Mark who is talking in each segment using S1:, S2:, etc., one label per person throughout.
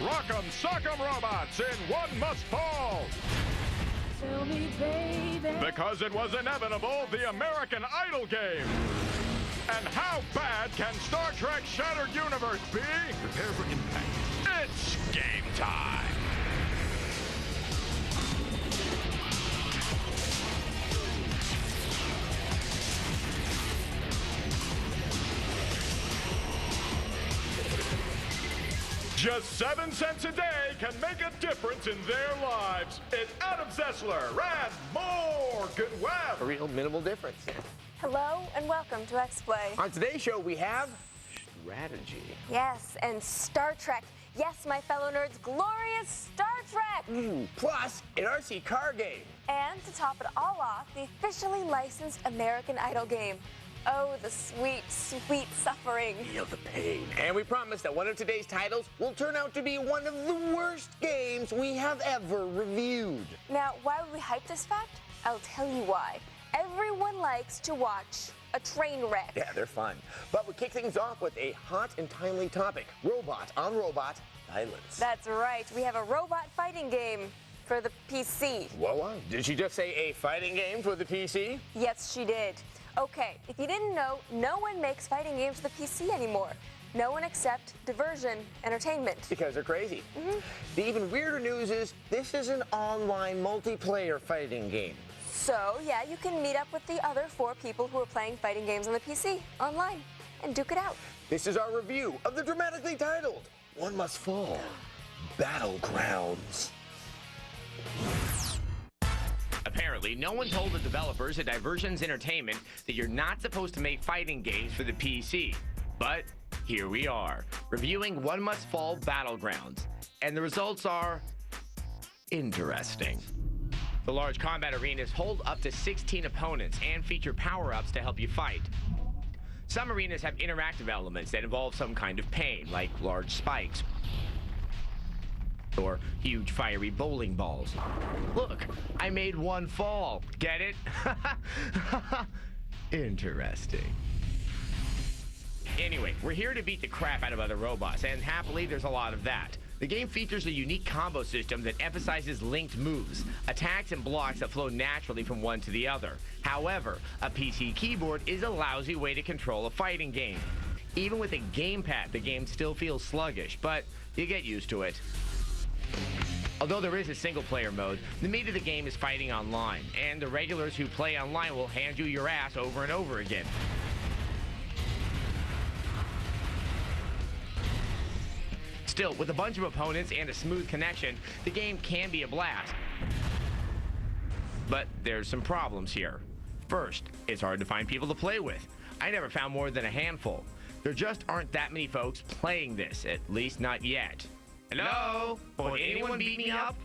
S1: Rock'em Sock'em Robots in One Must Fall.
S2: Tell me, baby.
S1: Because it was inevitable, the American Idol game. And how bad can Star Trek Shattered Universe be?
S3: Prepare for impact.
S1: It's game time. Just 7 cents a day can make a difference in their lives. It's Adam Sessler and Morgan Webb.
S4: A real minimal difference.
S5: Hello and welcome to XPlay.
S4: On today's show, we have strategy.
S5: Yes, and Star Trek. Yes, my fellow nerds, glorious Star Trek!
S4: Plus, an RC car game.
S5: And to top it all off, the officially licensed American Idol game. Oh, the sweet, sweet suffering.
S4: Feel the pain. And we promise that one of today's titles will turn out to be one of the worst games we have ever reviewed.
S5: Now, why would we hype this fact? I'll tell you why. Everyone likes to watch a train wreck.
S4: Yeah, they're fun. But we kick things off with a hot and timely topic. Robot on robot violence.
S5: That's right. We have a robot fighting game for the PC.
S4: Whoa. Did she just say a fighting game for the PC?
S5: Yes, she did. Okay, if you didn't know, no one makes fighting games for the PC anymore. No one except Diversion Entertainment.
S4: Because they're crazy. The even weirder news is this is an online multiplayer fighting game.
S5: So, yeah, you can meet up with the other 4 people who are playing fighting games on the PC online and duke it out.
S4: This is our review of the dramatically titled One Must Fall, Battlegrounds.
S6: Apparently, no one told the developers at Diversion's Entertainment that you're not supposed to make fighting games for the PC. But here we are, reviewing One Must Fall Battlegrounds. And the results are interesting. The large combat arenas hold up to 16 opponents and feature power-ups to help you fight. Some arenas have interactive elements that involve some kind of pain, like large spikes or huge fiery bowling balls. Look, I made one fall. Get it? Interesting. Anyway, we're here to beat the crap out of other robots, and happily there's a lot of that. The game features a unique combo system that emphasizes linked moves, attacks and blocks that flow naturally from one to the other. However, a PC keyboard is a lousy way to control a fighting game. Even with a gamepad, the game still feels sluggish, but you get used to it. Although there is a single-player mode, the meat of the game is fighting online, and the regulars who play online will hand you your ass over and over again. Still, with a bunch of opponents and a smooth connection, the game can be a blast. But there's some problems here. First, it's hard to find people to play with. I never found more than a handful. There just aren't that many folks playing this, at least not yet. Hello? Will anyone beat me up?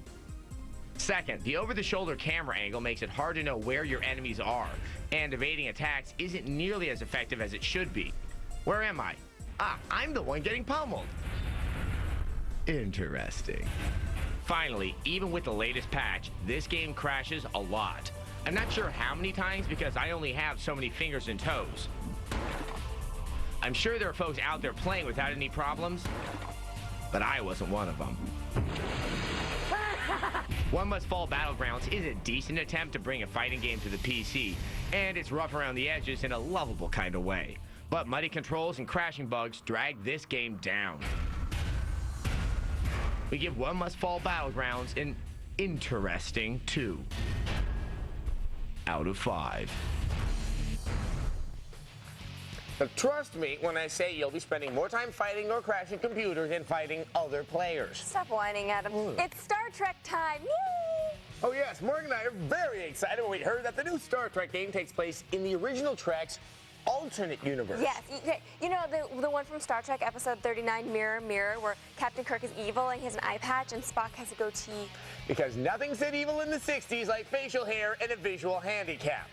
S6: Second, the over-the-shoulder camera angle makes it hard to know where your enemies are, and evading attacks isn't nearly as effective as it should be. Where am I? Ah, I'm the one getting pummeled. Interesting. Finally, even with the latest patch, this game crashes a lot. I'm not sure how many times because I only have so many fingers and toes. I'm sure there are folks out there playing without any problems, but I wasn't one of them. One Must Fall Battlegrounds is a decent attempt to bring a fighting game to the PC, and it's rough around the edges in a lovable kind of way. But muddy controls and crashing bugs drag this game down. We give One Must Fall Battlegrounds an interesting 2 out of 5.
S4: Now, trust me when I say you'll be spending more time fighting or crashing computers than fighting other players.
S5: Stop whining, Adam. It's Star Trek time. Yay!
S4: Oh yes, Morgan and I are very excited when we heard that the new Star Trek game takes place in the original Trek's alternate universe.
S5: Yes, you know the one from Star Trek episode 39, Mirror, Mirror, where Captain Kirk is evil and he has an eye patch and Spock has a goatee.
S4: Because nothing said evil in the 60s like facial hair and a visual handicap.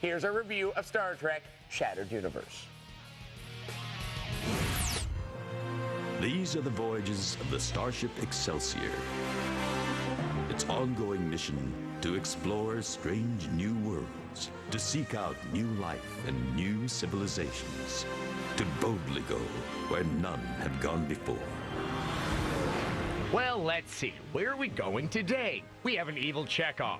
S4: Here's a review of Star Trek Shattered Universe.
S3: These are the voyages of the starship Excelsior. Its ongoing mission to explore strange new worlds, to seek out new life and new civilizations, to boldly go where none have gone before.
S6: Well, let's see. Where are we going today? We have an evil checkoff.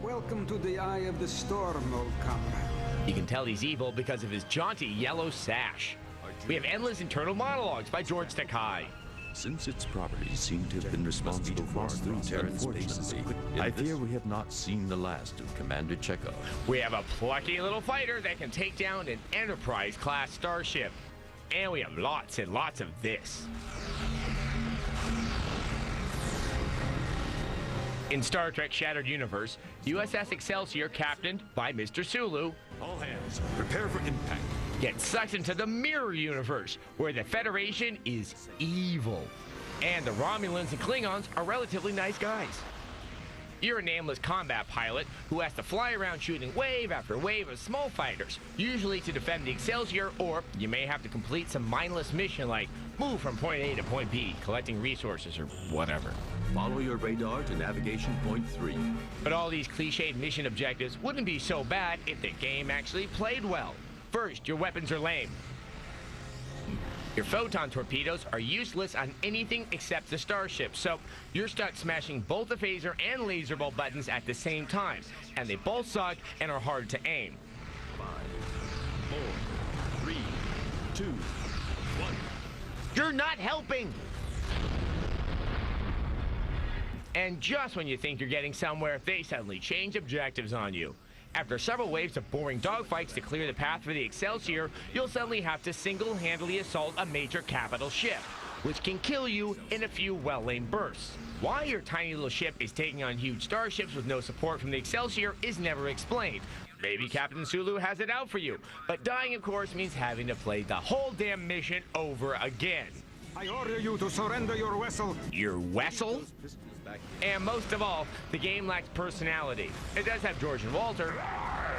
S7: Welcome to the eye of the storm, old comrade.
S6: You can tell he's evil because of his jaunty yellow sash. We have endless internal monologues by George Takei.
S3: Since its properties seem to have been responsible for our through unfortunately, I fear we have not seen the last of Commander Chekhov.
S6: We have a plucky little fighter that can take down an Enterprise-class starship. And we have lots and lots of this. In Star Trek Shattered Universe, USS Excelsior, captained by Mr. Sulu,
S3: All hands, prepare for impact.
S6: gets sucked into the Mirror Universe, where the Federation is evil. And the Romulans and Klingons are relatively nice guys. You're a nameless combat pilot who has to fly around shooting wave after wave of small fighters, usually to defend the Excelsior, or you may have to complete some mindless mission like move from point A to point B, collecting resources or whatever.
S3: Follow your radar to navigation point 3.
S6: But all these cliched mission objectives wouldn't be so bad if the game actually played well. First, your weapons are lame. Your photon torpedoes are useless on anything except the starship, so you're stuck smashing both the phaser and laser bolt buttons at the same time, and they both suck and are hard to aim.
S3: 5, 4, 3, 2, 1.
S6: You're not helping! And just when you think you're getting somewhere, they suddenly change objectives on you. After several waves of boring dogfights to clear the path for the Excelsior, you'll suddenly have to single-handedly assault a major capital ship, which can kill you in a few well-aimed bursts. Why your tiny little ship is taking on huge starships with no support from the Excelsior is never explained. Maybe Captain Sulu has it out for you, but dying, of course, means having to play the whole damn mission over again.
S7: I order you to surrender your vessel.
S6: Your vessel? And most of all, the game lacks personality. It does have George and Walter.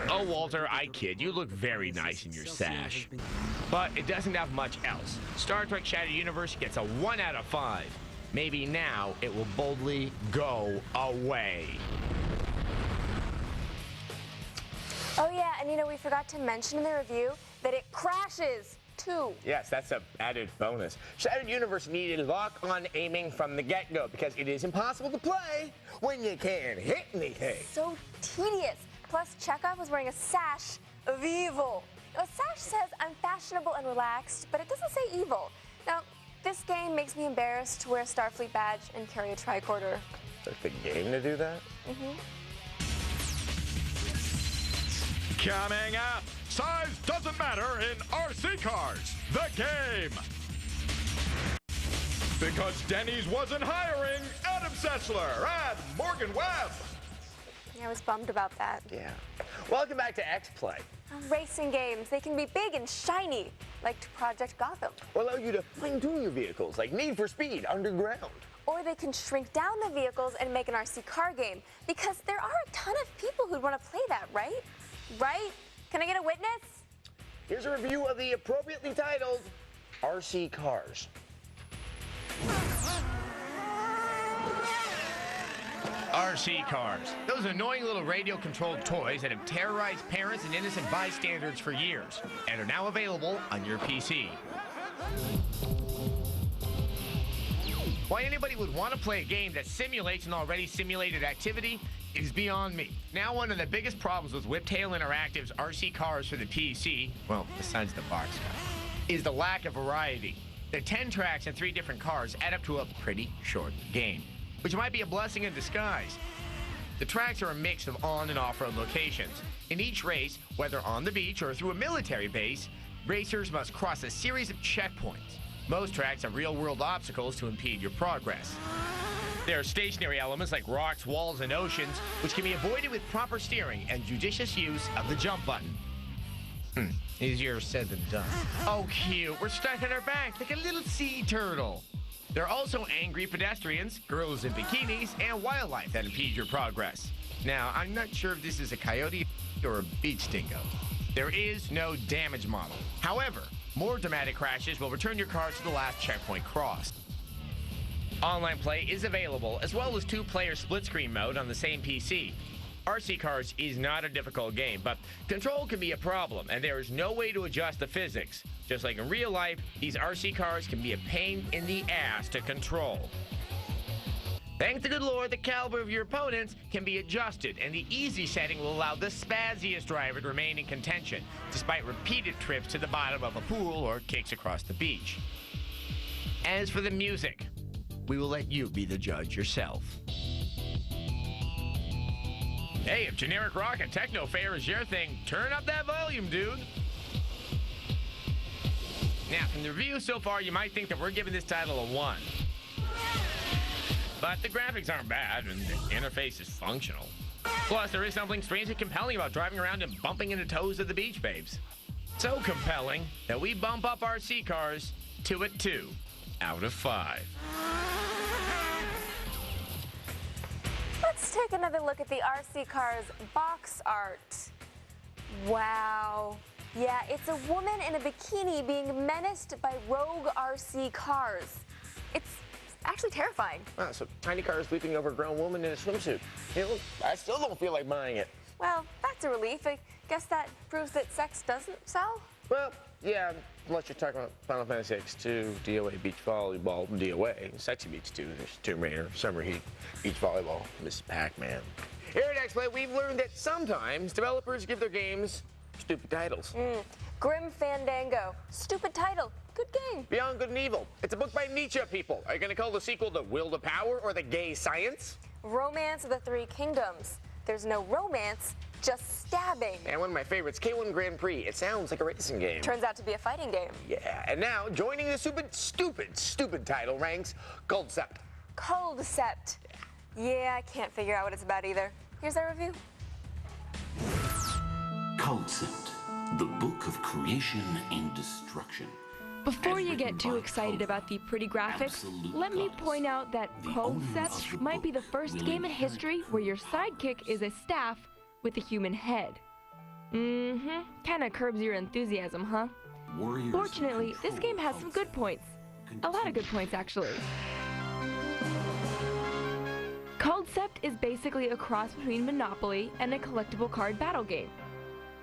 S6: Oh, Walter, I kid. You look very nice in your sash. But it doesn't have much else. Star Trek Shattered Universe gets a 1 out of 5. Maybe now it will boldly go away.
S5: Oh yeah, and we forgot to mention in the review that it crashes too.
S4: Yes, that's an added bonus. Shattered Universe needed lock-on aiming from the get-go because it is impossible to play when you can't hit anything.
S5: So tedious. Plus, Chekhov was wearing a sash of evil. Now, a sash says I'm fashionable and relaxed, but it doesn't say evil. Now, this game makes me embarrassed to wear a Starfleet badge and carry a tricorder.
S4: Is the game to do that?
S1: Coming up, size doesn't matter in RC cars, the game. Because Denny's wasn't hiring Adam Sessler and Morgan Webb.
S5: I was bummed about that.
S4: Yeah. Welcome back to XPlay.
S5: Racing games, they can be big and shiny, like Project Gotham.
S4: Or allow you to fine-tune your vehicles, like Need for Speed Underground.
S5: Or they can shrink down the vehicles and make an RC car game, because there are a ton of people who'd want to play that, right? Right? Can I get a witness?
S4: Here's a review of the appropriately titled RC Cars.
S6: RC cars. Those annoying little radio-controlled toys that have terrorized parents and innocent bystanders for years, and are now available on your PC. Why anybody would want to play a game that simulates an already simulated activity is beyond me. Now, one of the biggest problems with Whiptail Interactive's RC cars for the PC, well, besides the box is the lack of variety. The 10 tracks and 3 different cars add up to a pretty short game, which might be a blessing in disguise. The tracks are a mix of on and off-road locations. In each race, whether on the beach or through a military base, racers must cross a series of checkpoints. Most tracks have real-world obstacles to impede your progress. There are stationary elements like rocks, walls, and oceans, which can be avoided with proper steering and judicious use of the jump button. Easier said than done. Oh, cute. We're stuck on our back like a little sea turtle. There are also angry pedestrians, girls in bikinis, and wildlife that impede your progress. Now, I'm not sure if this is a coyote or a beach dingo. There is no damage model. However, more dramatic crashes will return your car to the last checkpoint crossed. Online play is available, as well as 2-player split-screen mode on the same PC. RC Cars is not a difficult game, but control can be a problem, and there is no way to adjust the physics. Just like in real life, these RC cars can be a pain in the ass to control. Thank the good Lord, the caliber of your opponents can be adjusted, and the easy setting will allow the spazziest driver to remain in contention, despite repeated trips to the bottom of a pool or kicks across the beach. As for the music, we will let you be the judge yourself. Hey, if generic rock and techno fare is your thing, turn up that volume, dude. Now, from the review so far, you might think that we're giving this title a 1. But the graphics aren't bad, and the interface is functional. Plus, there is something strangely compelling about driving around and bumping into toes of the beach babes. So compelling that we bump up RC cars to a 2 out of 5.
S5: Let's take another look at the RC Cars box art. Wow. Yeah, it's a woman in a bikini being menaced by rogue RC cars. It's actually terrifying.
S4: Wow, so tiny cars leaping over a grown woman in a swimsuit. You know, I still don't feel like buying it.
S5: Well, that's a relief. I guess that proves that sex doesn't sell.
S4: Well, yeah, unless you're talking about Final Fantasy X2, DOA Beach Volleyball, DOA, Sexy Beach 2, there's Tomb Raider, Summer Heat, Beach Volleyball, Miss Pac-Man. Here at XPlay, we've learned that sometimes developers give their games stupid titles.
S5: Grim Fandango. Stupid title. Good game.
S4: Beyond Good and Evil. It's a book by Nietzsche, people. Are you going to call the sequel The Will to Power or The Gay Science?
S5: Romance of the Three Kingdoms. There's no romance, just stabbing.
S4: And one of my favorites, K1 Grand Prix. It sounds like a racing game.
S5: Turns out to be a fighting game.
S4: Yeah, and now, joining the stupid title ranks, Concept.
S5: Concept. Yeah, I can't figure out what it's about either. Here's our review.
S8: Concept, the book of creation and destruction.
S2: Before you get too excited about the pretty graphics, let me point out that Concept might be the first game in history where your sidekick is a staff with a human head. Kinda curbs your enthusiasm, huh? Fortunately, this game has some good points. A lot of good points, actually. Concept is basically a cross between Monopoly and a collectible card battle game.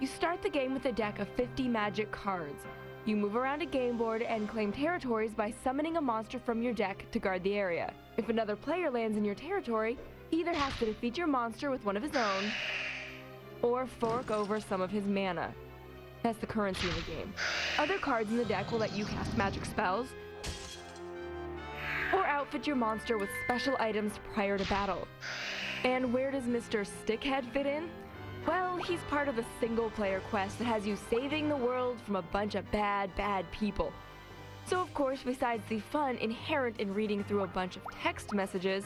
S2: You start the game with a deck of 50 magic cards. You move around a game board and claim territories by summoning a monster from your deck to guard the area. If another player lands in your territory, he either has to defeat your monster with one of his own, or fork over some of his mana. That's the currency in the game. Other cards in the deck will let you cast magic spells, or outfit your monster with special items prior to battle. And where does Mr. Stickhead fit in? Well, he's part of a single-player quest that has you saving the world from a bunch of bad people. So of course, besides the fun inherent in reading through a bunch of text messages,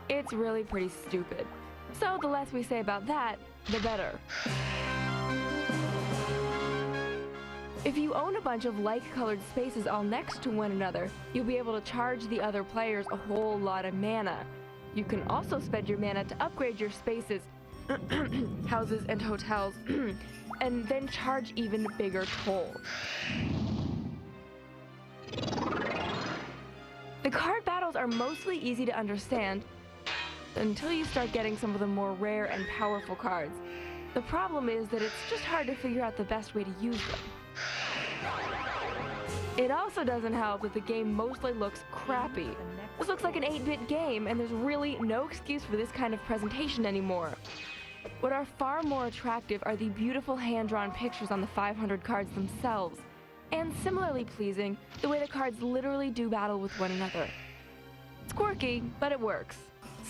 S2: it's really pretty stupid. So the less we say about that, the better. If you own a bunch of like-colored spaces all next to one another, you'll be able to charge the other players a whole lot of mana. You can also spend your mana to upgrade your spaces, houses and hotels, and then charge even bigger tolls. The card battles are mostly easy to understand until you start getting some of the more rare and powerful cards. The problem is that it's just hard to figure out the best way to use them. It also doesn't help that the game mostly looks crappy. This looks like an 8-bit game, and there's really no excuse for this kind of presentation anymore. What are far more attractive are the beautiful hand-drawn pictures on the 500 cards themselves, and similarly pleasing, the way the cards literally do battle with one another. It's quirky, but it works.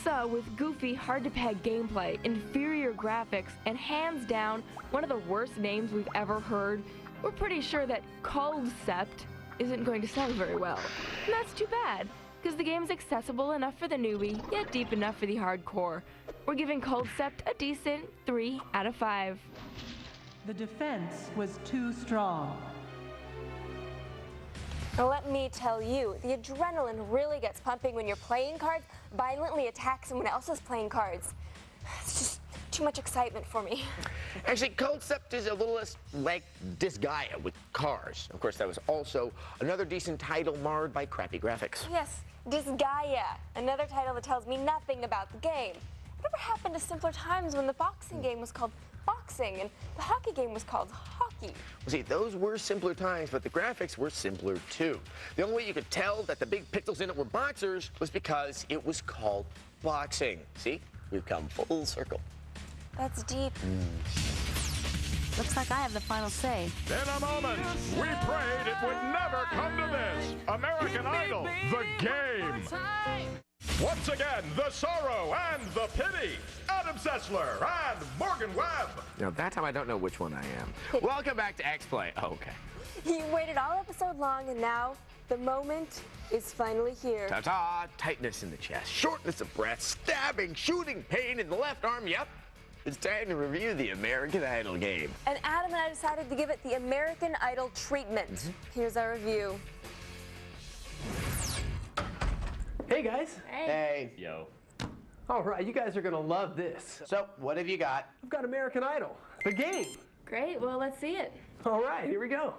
S2: So, with goofy, hard-to-peg gameplay, inferior graphics, and hands down, one of the worst names we've ever heard, we're pretty sure that Concept isn't going to sell very well. And that's too bad, because the game's accessible enough for the newbie, yet deep enough for the hardcore. We're giving Concept a decent 3 out of 5.
S9: The defense was too strong.
S5: Well, let me tell you, the adrenaline really gets pumping when you're playing cards, violently attack someone else's playing cards. It's just too much excitement for me.
S4: Actually, Concept is a little less like Disgaea with cars. Of course, that was also another decent title marred by crappy graphics.
S5: Yes, Disgaea, another title that tells me nothing about the game. Whatever happened to simpler times when the boxing game was called boxing and the hockey game was called hockey?
S4: Well, see, those were simpler times, but the graphics were simpler too. The only way you could tell that the big pixels in it were boxers was because it was called boxing. See? We've come full circle.
S5: That's deep.
S10: Looks like I have the final say.
S1: In a moment, we prayed it would never come to this. American Idol, the game. Once again, the sorrow and the pity. Adam Sessler and Morgan Webb.
S6: Now, that time I don't know which one I am. Welcome back to XPlay. Oh, okay.
S5: You waited all episode long, and now the moment is finally here.
S6: Ta-ta! Tightness in the chest, shortness of breath, stabbing, shooting pain in the left arm. Yep. It's time to review the American Idol game.
S5: And Adam and I decided to give it the American Idol treatment. Here's our review.
S11: Hey guys.
S4: Hey.
S11: Yo. All right, you guys are gonna love this.
S4: So, what have you got?
S11: I've got American Idol, the game.
S2: Great, well, let's see it.
S11: All right, here we go.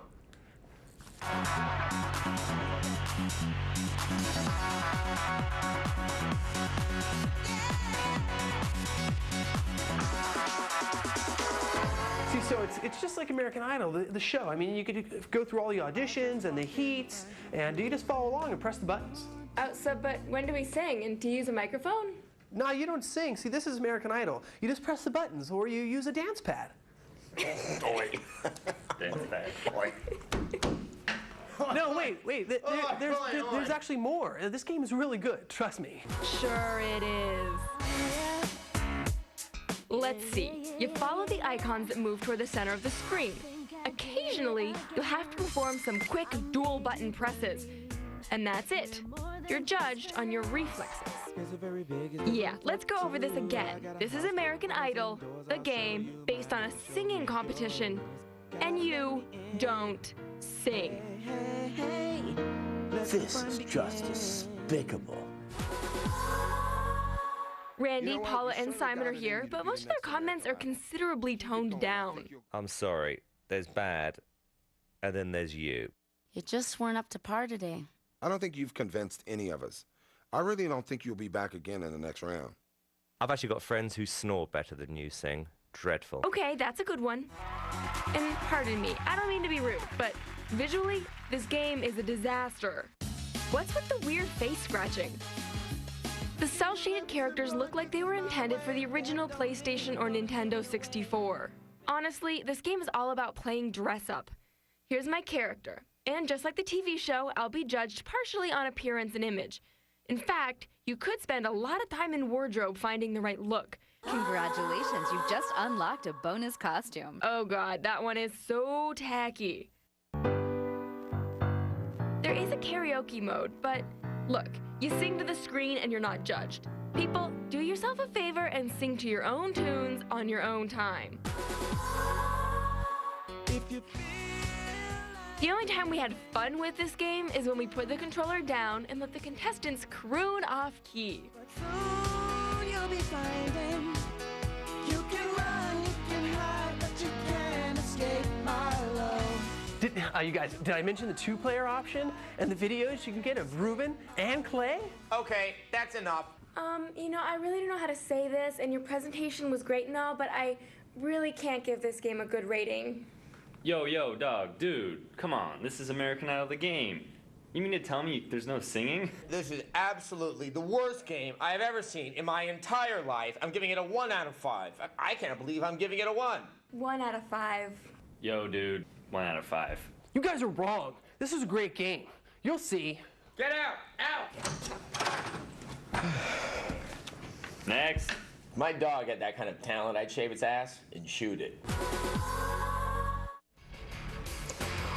S11: See, so it's just like American Idol, the show. I mean, you could go through all the auditions and the heats, and you just follow along and press the buttons.
S2: But when do we sing? And do you use a microphone?
S11: No, you don't sing. See, this is American Idol. You just press the buttons, or you use a dance pad.
S12: Dance pad.
S11: No, wait. There's actually more. This game is really good. Trust me.
S2: Sure it is. Let's see. You follow the icons that move toward the center of the screen. Occasionally, you'll have to perform some quick dual button presses. And that's it. You're judged on your reflexes. Yeah, let's go over this again. This is American Idol, the game, based on a singing competition. And you don't sing.
S13: This is just despicable.
S2: Randy, Paula, and Simon are here, but most of their comments are considerably toned down.
S14: I'm sorry. There's bad, and then there's you.
S10: You just weren't up to par today.
S15: I don't think you've convinced any of us. I really don't think you'll be back again in the next round.
S14: I've actually got friends who snore better than you sing. Dreadful.
S2: Okay, that's a good one. And pardon me, I don't mean to be rude, but visually, this game is a disaster. What's with the weird face scratching? The cel-shaded characters look like they were intended for the original PlayStation or Nintendo 64. Honestly, this game is all about playing dress-up. Here's my character, and just like the TV show, I'll be judged partially on appearance and image. In fact, you could spend a lot of time in wardrobe finding the right look.
S16: Congratulations, you've just unlocked a bonus costume.
S2: Oh god, that one is so tacky. There is a karaoke mode, but look, you sing to the screen and you're not judged. People, do yourself a favor and sing to your own tunes on your own time. The only time we had fun with this game is when we put the controller down and let the contestants croon off key.
S17: You'll be finding you can run, you can hide, but you can't escape my love.
S11: You guys, did I mention the two-player option and the videos you can get of Ruben and Clay?
S4: Okay, that's enough.
S2: You know, I really don't know how to say this, and your presentation was great and all, but I really can't give this game a good rating.
S12: Yo, dog, dude, come on. This is American Idol, the game. You mean to tell me there's no singing?
S4: This is absolutely the worst game I've ever seen in my entire life. I'm giving it a 1 out of 5. I can't believe I'm giving it a 1.
S2: 1 out of 5.
S12: Yo, dude, 1 out of 5.
S11: You guys are wrong. This is a great game. You'll see.
S4: Get out! Out!
S12: Next.
S4: If my dog had that kind of talent, I'd shave its ass and shoot it.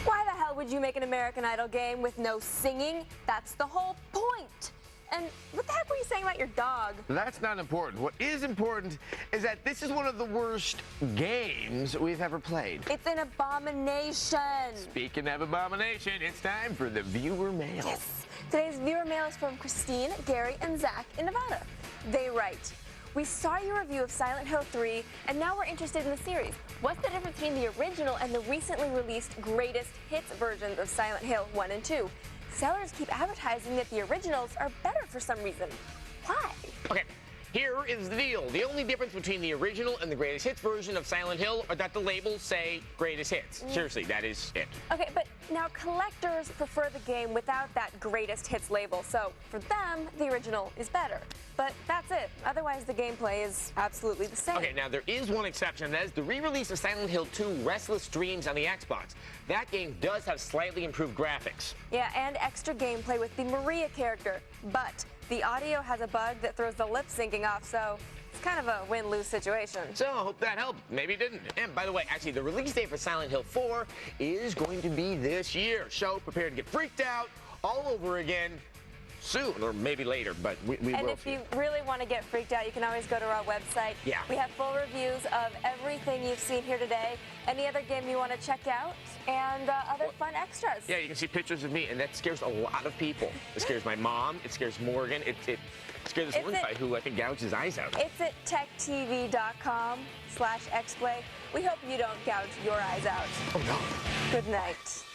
S5: Why the hell would you make an American Idol game with no singing? That's the whole point. And what the heck were you saying about your dog?
S4: That's not important. What is important is that this is one of the worst games we've ever played.
S5: It's an abomination.
S4: Speaking of abomination, it's time for the viewer mail.
S5: Yes. Today's viewer mail is from Christine, Gary, and Zach in Nevada. They write, we saw your review of Silent Hill 3, and now we're interested in the series. What's the difference between the original and the recently released greatest hits versions of Silent Hill 1 and 2? Sellers keep advertising that the originals are better for some reason. Why?
S4: Okay, Here is the deal. The only difference between the original and the greatest hits version of Silent Hill are that the labels say greatest hits. Seriously, that is it.
S5: Okay, but now collectors prefer the game without that greatest hits label, so for them, the original is better. But that's it. Otherwise, the gameplay is absolutely the same.
S4: Okay, now there is one exception, and that is the re-release of Silent Hill 2 Restless Dreams on the Xbox. That game does have slightly improved graphics.
S5: Yeah, and extra gameplay with the Maria character. But the audio has a bug that throws the lip syncing off, so it's kind of a win-lose situation.
S4: So, I hope that helped. Maybe it didn't. And by the way, actually, the release date for Silent Hill 4 is going to be this year. So, prepare to get freaked out all over again soon, or maybe later, but we will.
S5: And if you really want to get freaked out, you can always go to our website.
S4: Yeah.
S5: We have full reviews of everything you've seen here today, any other game you want to check out, and other fun extras.
S4: Yeah, you can see pictures of me, and that scares a lot of people. It scares my mom. It scares Morgan. It scared this one guy who I think gouged his eyes out.
S5: It's at techtv.com/xplay. We hope you don't gouge your eyes out.
S4: Oh, no.
S5: Good night.